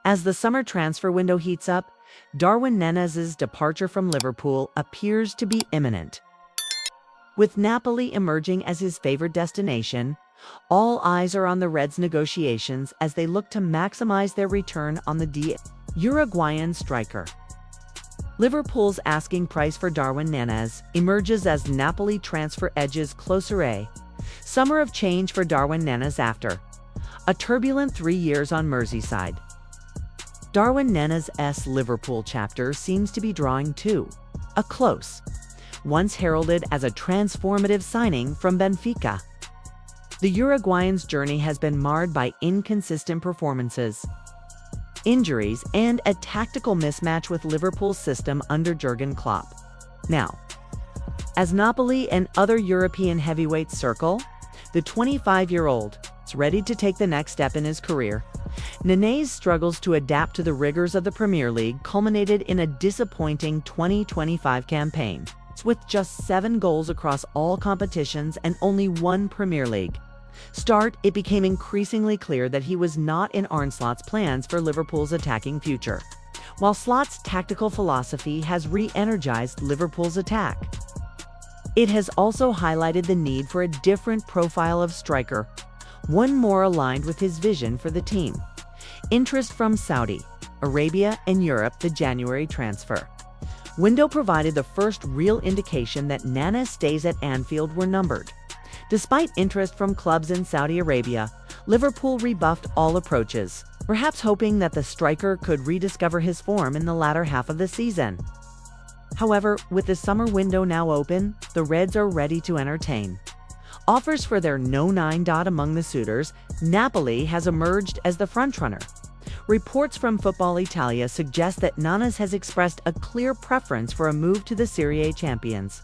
As the summer transfer window heats up, Darwin Núñez's departure from Liverpool appears to be imminent. With Napoli emerging as his favored destination, all eyes are on the Reds' negotiations as they look to maximize their return on the Uruguayan striker. Liverpool's asking price for Darwin Nez emerges as Napoli transfer edges closer. Summer of change for Darwin Nez after a turbulent 3 years on Merseyside. Darwin Núñez's Liverpool chapter seems to be drawing to a close, once heralded as a transformative signing from Benfica. The Uruguayan's journey has been marred by inconsistent performances, injuries, and a tactical mismatch with Liverpool's system under Jurgen Klopp. Now, as Napoli and other European heavyweights circle, the 25-year-old is ready to take the next step in his career. Núñez struggles to adapt to the rigors of the Premier League culminated in a disappointing 2025 campaign, with just 7 goals across all competitions and only 1 Premier League start. It became increasingly clear that he was not in Arne Slot's plans for Liverpool's attacking future, while Slot's tactical philosophy has re-energized Liverpool's attack. It has also highlighted the need for a different profile of striker, one more aligned with his vision for the team. Interest from Saudi Arabia and Europe. The January transfer window provided the first real indication that Núñez's days at Anfield were numbered. Despite interest from clubs in Saudi Arabia, Liverpool rebuffed all approaches, perhaps hoping that the striker could rediscover his form in the latter half of the season. However, with the summer window now open, the Reds are ready to entertain offers for their No-9. Among the suitors, Napoli has emerged as the frontrunner. Reports from Football Italia suggest that Núñez has expressed a clear preference for a move to the Serie A champions,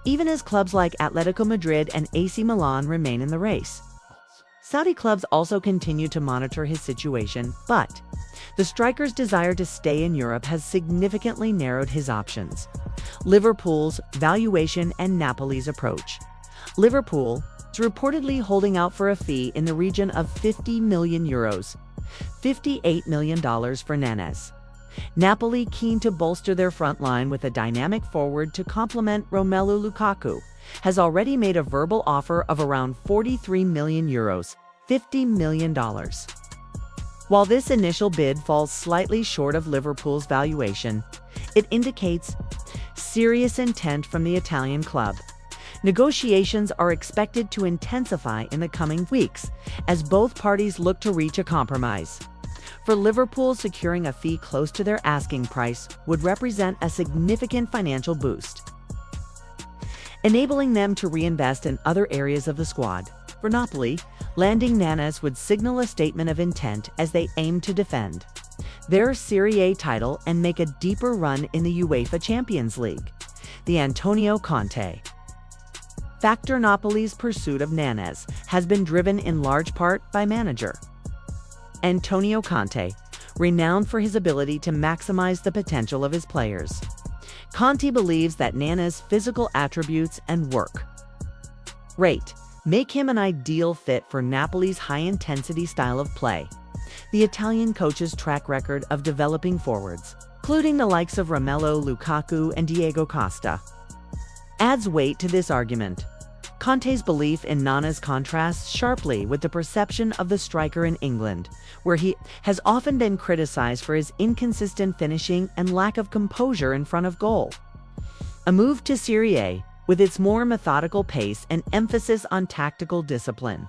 even as clubs like Atletico Madrid and AC Milan remain in the race. Saudi clubs also continue to monitor his situation, but the striker's desire to stay in Europe has significantly narrowed his options. Liverpool's valuation and Napoli's approach. Liverpool is reportedly holding out for a fee in the region of €50 million, $58 million for Núñez. Napoli, keen to bolster their front line with a dynamic forward to complement Romelu Lukaku, has already made a verbal offer of around €43 million, $50 million. While this initial bid falls slightly short of Liverpool's valuation, it indicates serious intent from the Italian club. Negotiations are expected to intensify in the coming weeks as both parties look to reach a compromise. For Liverpool, securing a fee close to their asking price would represent a significant financial boost, enabling them to reinvest in other areas of the squad. For Napoli, landing Núñez would signal a statement of intent as they aim to defend their Serie A title and make a deeper run in the UEFA Champions League. The Antonio Conte Factor. Napoli's pursuit of Núñez has been driven in large part by manager Antonio Kante, renowned for his ability to maximize the potential of his players. Kante believes that Núñez's physical attributes and work rate make him an ideal fit for Napoli's high-intensity style of play. The Italian coach's track record of developing forwards, including the likes of Romelu Lukaku and Diego Costa, adds weight to this argument. Conte's belief in Núñez contrasts sharply with the perception of the striker in England, where he has often been criticized for his inconsistent finishing and lack of composure in front of goal. A move to Serie A, with its more methodical pace and emphasis on tactical discipline,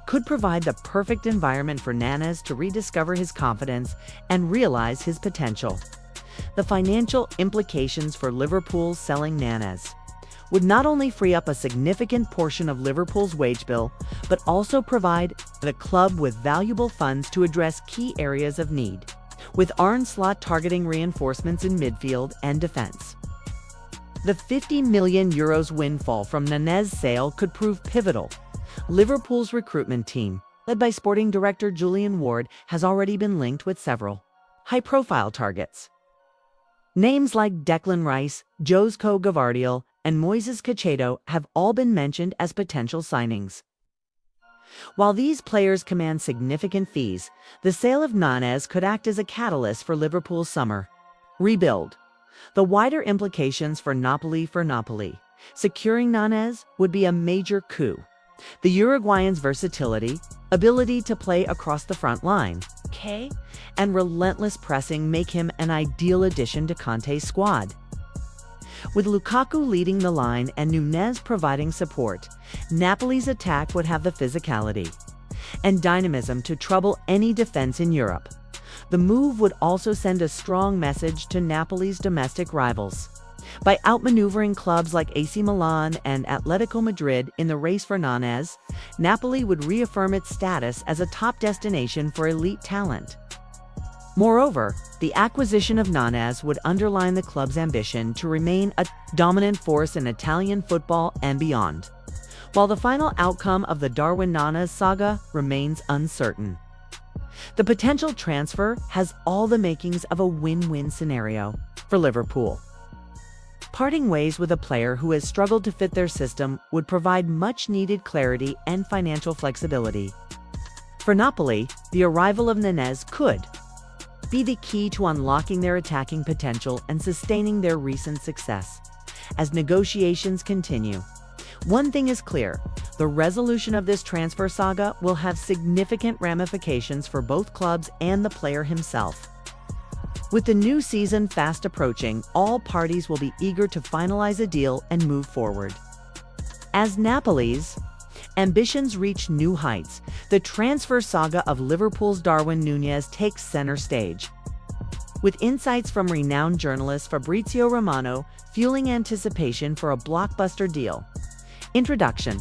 could provide the perfect environment for Núñez to rediscover his confidence and realize his potential. The financial implications for Liverpool selling Núñez would not only free up a significant portion of Liverpool's wage bill, but also provide the club with valuable funds to address key areas of need, with Arne Slot targeting reinforcements in midfield and defense. The €50 million windfall from Núñez's sale could prove pivotal. Liverpool's recruitment team, led by sporting director Julian Ward, has already been linked with several high-profile targets. Names like Declan Rice, Josko Gvardiol, and Moises Caicedo have all been mentioned as potential signings. While these players command significant fees, the sale of Núñez could act as a catalyst for Liverpool's summer rebuild. The wider implications for Napoli. Securing Núñez would be a major coup. The Uruguayan's versatility, ability to play across the front line, and relentless pressing make him an ideal addition to Kante's squad. With Lukaku leading the line and Núñez providing support, Napoli's attack would have the physicality and dynamism to trouble any defense in Europe. The move would also send a strong message to Napoli's domestic rivals. By outmaneuvering clubs like AC Milan and Atletico Madrid in the race for Núñez, Napoli would reaffirm its status as a top destination for elite talent. Moreover, the acquisition of Núñez would underline the club's ambition to remain a dominant force in Italian football and beyond. While the final outcome of the Darwin Núñez saga remains uncertain, the potential transfer has all the makings of a win-win scenario for Liverpool. Parting ways with a player who has struggled to fit their system would provide much-needed clarity and financial flexibility. For Napoli, the arrival of Núñez could be the key to unlocking their attacking potential and sustaining their recent success. As negotiations continue, one thing is clear: the resolution of this transfer saga will have significant ramifications for both clubs and the player himself. With the new season fast approaching, all parties will be eager to finalize a deal and move forward. As Napoli's ambitions reach new heights, the transfer saga of Liverpool's Darwin Núñez takes center stage. With insights from renowned journalist Fabrizio Romano fueling anticipation for a blockbuster deal. Introduction: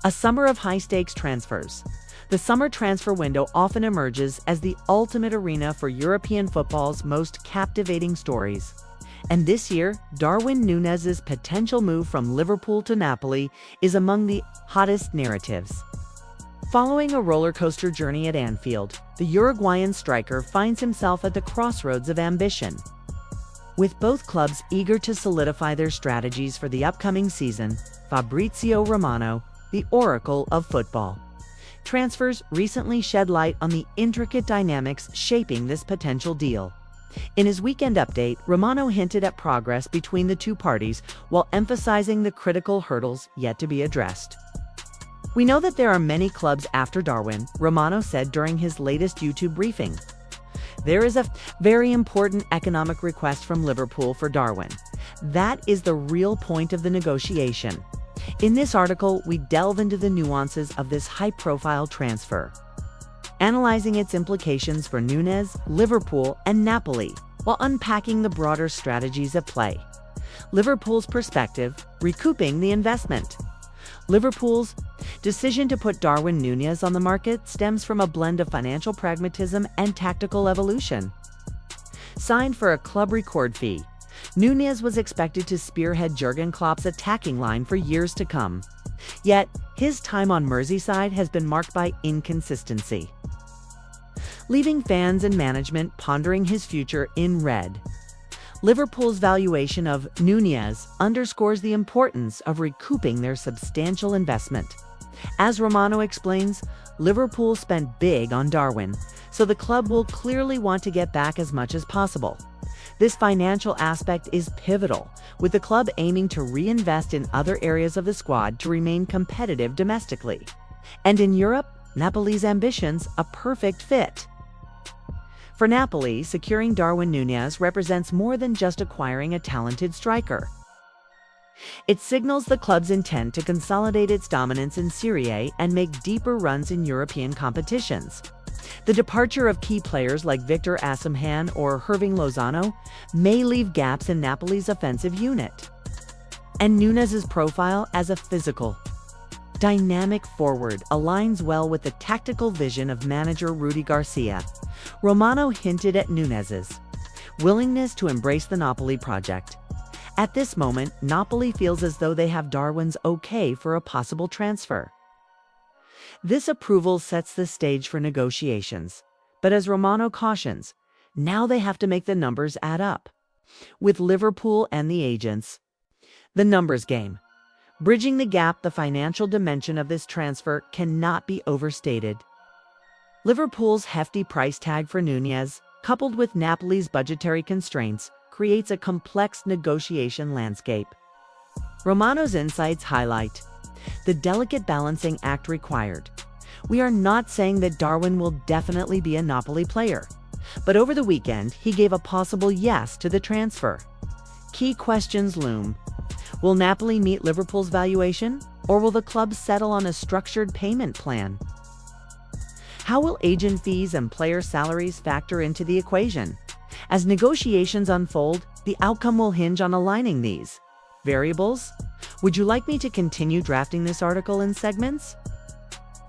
a summer of high-stakes transfers. The summer transfer window often emerges as the ultimate arena for European football's most captivating stories. And this year, Darwin Núñez's potential move from Liverpool to Napoli is among the hottest narratives. Following a roller coaster journey at Anfield, the Uruguayan striker finds himself at the crossroads of ambition. With both clubs eager to solidify their strategies for the upcoming season, Fabrizio Romano, the oracle of football transfers, recently shed light on the intricate dynamics shaping this potential deal. In his weekend update, Romano hinted at progress between the two parties while emphasizing the critical hurdles yet to be addressed. "We know that there are many clubs after Darwin," Romano said during his latest YouTube briefing. "There is a very important economic request from Liverpool for Darwin. That is the real point of the negotiation." In this article, we delve into the nuances of this high-profile transfer, analyzing its implications for Núñez, Liverpool, and Napoli, while unpacking the broader strategies at play. Liverpool's perspective: recouping the investment. Liverpool's decision to put Darwin Núñez on the market stems from a blend of financial pragmatism and tactical evolution. Signed for a club record fee, Núñez was expected to spearhead Jurgen Klopp's attacking line for years to come. Yet, his time on Merseyside has been marked by inconsistency, leaving fans and management pondering his future in red. Liverpool's valuation of Núñez underscores the importance of recouping their substantial investment. As Romano explains, Liverpool spent big on Darwin, so the club will clearly want to get back as much as possible. This financial aspect is pivotal, with the club aiming to reinvest in other areas of the squad to remain competitive domestically. And in Europe, Napoli's ambitions a perfect fit. For Napoli, securing Darwin Núñez represents more than just acquiring a talented striker. It signals the club's intent to consolidate its dominance in Serie A and make deeper runs in European competitions. The departure of key players like Victor Osimhen or Hirving Lozano may leave gaps in Napoli's offensive unit. And Núñez's profile as a physical, dynamic forward aligns well with the tactical vision of manager Rudy Garcia. Romano hinted at Núñez's willingness to embrace the Napoli project. At this moment, Napoli feels as though they have Darwin's okay for a possible transfer. This approval sets the stage for negotiations. But as Romano cautions, now they have to make the numbers add up. With Liverpool and the agents, the numbers game. Bridging the gap, the financial dimension of this transfer cannot be overstated. Liverpool's hefty price tag for Núñez, coupled with Napoli's budgetary constraints, creates a complex negotiation landscape. Romano's insights highlight the delicate balancing act required. We are not saying that Darwin will definitely be a Napoli player, but over the weekend he gave a possible yes to the transfer. Key questions loom. Will Napoli meet Liverpool's valuation, or will the club settle on a structured payment plan? How will agent fees and player salaries factor into the equation? As negotiations unfold, the outcome will hinge on aligning these variables. Would you like me to continue drafting this article in segments?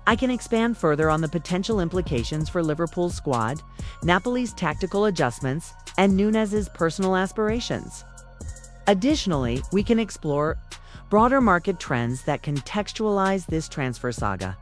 I can expand further on the potential implications for Liverpool's squad, Napoli's tactical adjustments, and Núñez's personal aspirations. Additionally, we can explore broader market trends that contextualize this transfer saga.